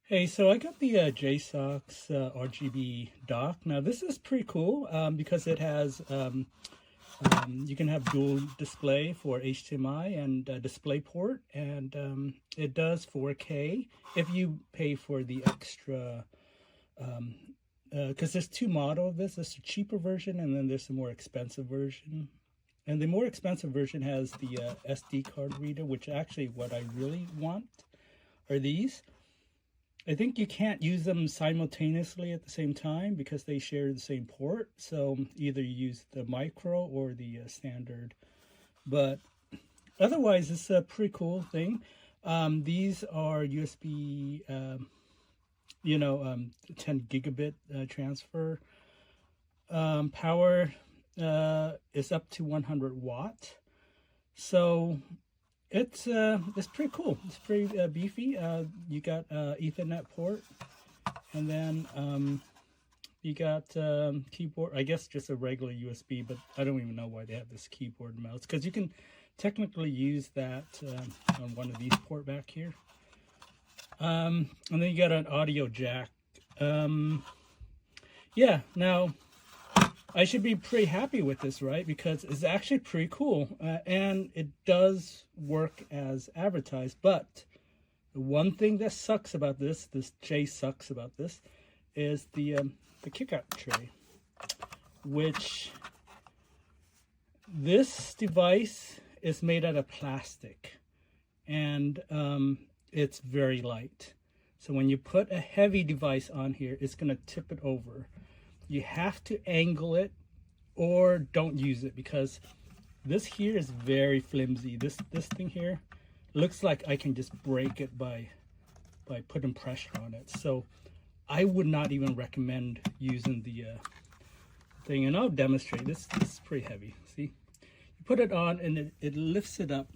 Hey, so I got the JSAUX RGB dock. Now this is pretty cool because it has you can have dual display for HDMI and DisplayPort, and it does 4K if you pay for the extra. Because there's two models of this. There's a cheaper version, and then there's a more expensive version. And the more expensive version has the SD card reader, which actually what I really want are these. I think you can't use them simultaneously at the same time because they share the same port. So either you use the micro or the standard. But otherwise, it's a pretty cool thing. These are USB, 10 gigabit transfer. Power is up to 100 watt. So it's pretty cool. It's pretty beefy. You got Ethernet port, and then you got keyboard. I guess just a regular USB, but I don't even know why they have this keyboard and mouse, because you can technically use that on one of these port back here. And then you got an audio jack. Yeah, now I should be pretty happy with this, right? Because it's actually pretty cool, and it does work as advertised. But the one thing that sucks about this sucks about this, is the kickout tray, which this device is made out of plastic, and it's very light. So when you put a heavy device on here, it's going to tip it over. You have to angle it or don't use it, because this here is very flimsy. This thing here looks like I can just break it by putting pressure on it. So I would not even recommend using the thing. And I'll demonstrate. This is pretty heavy. See, you put it on and it lifts it up.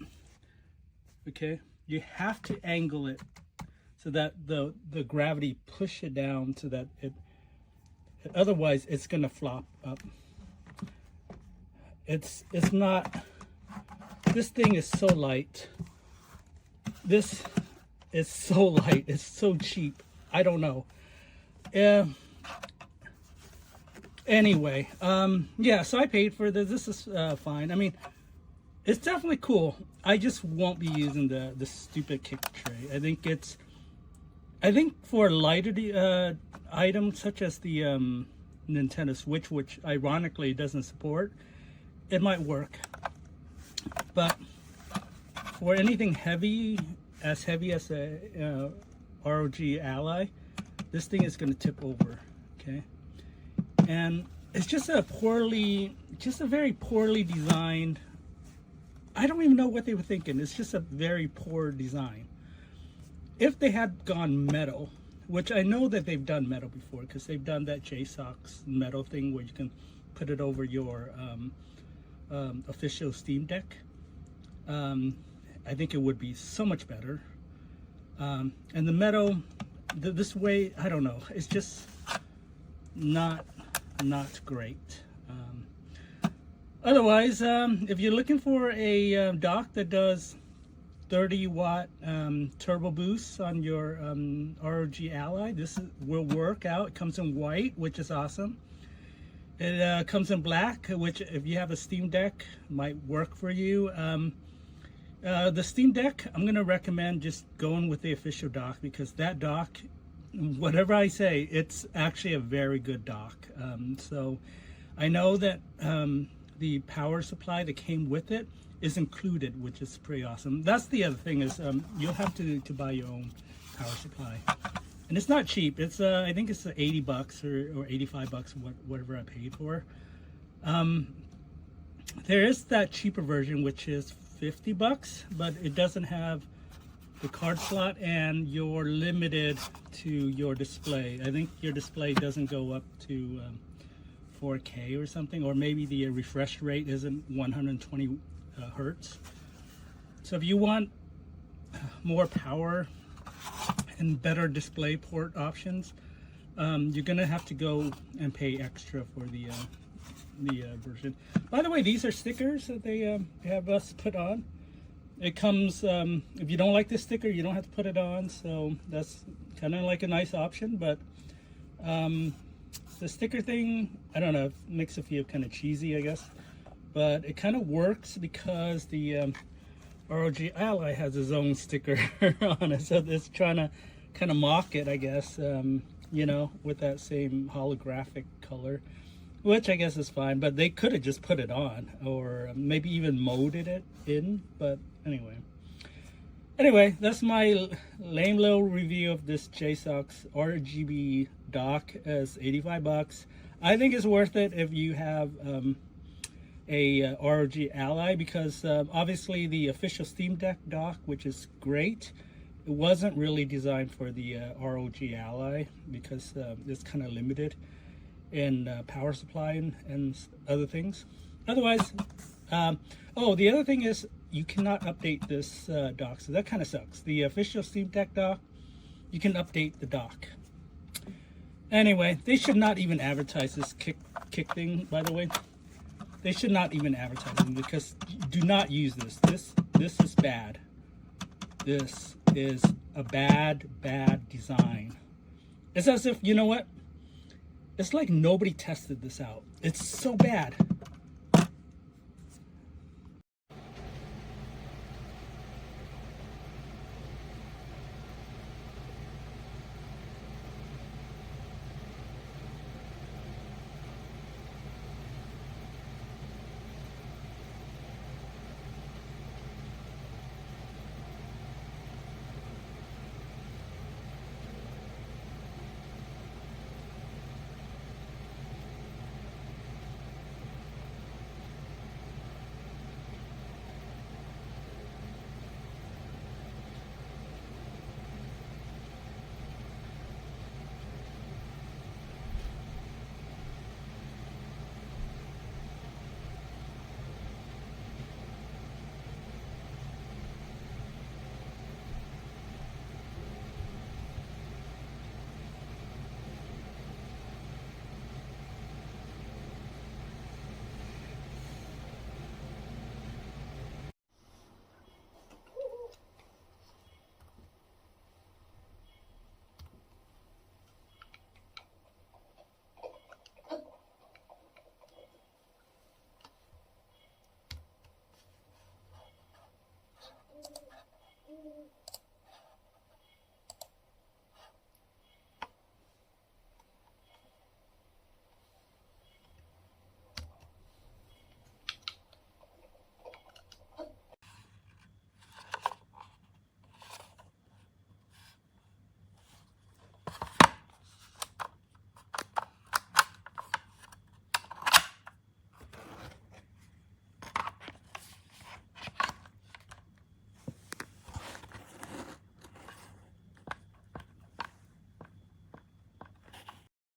Okay, you have to angle it so that the gravity push it down, so that otherwise it's gonna flop up. It's not, this thing is so light. This is so light, it's so cheap. I don't know. Anyway, yeah, so I paid for this. This is fine. I mean, it's definitely cool. I just won't be using the stupid kick tray. I think for lighter items such as the Nintendo Switch, which ironically doesn't support, it might work. But for anything heavy as a ROG Ally, this thing is going to tip over. Okay, and it's just a very poorly designed. I don't even know what they were thinking. It's just a very poor design. If they had gone metal, which I know that they've done metal before, because they've done that JSAUX metal thing where you can put it over your official Steam Deck, I think it would be so much better. And the metal, this way, I don't know, it's just not great. Otherwise, if you're looking for a dock that does 30 watt turbo boost on your ROG Ally, this will work out. It comes in white, which is awesome. It comes in black, which if you have a Steam Deck might work for you. The Steam Deck, I'm going to recommend just going with the official dock, because that dock, whatever I say, it's actually a very good dock. So I know that the power supply that came with it is included, which is pretty awesome. That's the other thing, is you'll have to buy your own power supply, and it's not cheap. It's I think it's 80 bucks or 85 bucks, whatever I paid for. There is that cheaper version, which is 50 bucks, but it doesn't have the card slot, and you're limited to your display. I think your display doesn't go up to 4K or something, or maybe the refresh rate isn't 120 hertz. So if you want more power and better display port options, you're gonna have to go and pay extra for the version. By the way, these are stickers that they have us put on. it comes, if you don't like this sticker, you don't have to put it on. So that's kind of like a nice option. But the sticker thing, I don't know, it makes it feel kind of cheesy, I guess. But it kind of works because the ROG Ally has his own sticker on it. So it's trying to kind of mock it, I guess, you know, with that same holographic color, which I guess is fine. But they could have just put it on, or maybe even molded it in. But anyway, that's my lame little review of this JSAUX RGB dock. It's 85 bucks. I think it's worth it if you have a ROG Ally, because obviously the official Steam Deck dock, which is great, it wasn't really designed for the ROG Ally, because it's kind of limited in power supply and other things. Otherwise, oh, the other thing is you cannot update this dock, so that kind of sucks. The official Steam Deck dock, you can update the dock. Anyway, they should not even advertise this kick thing, by the way. They should not even advertise them, because do not use this. This is bad. This is a bad design. It's as if, you know what? It's like nobody tested this out. It's so bad.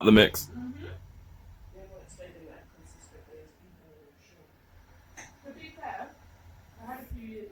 The mix. To be fair, I had a few years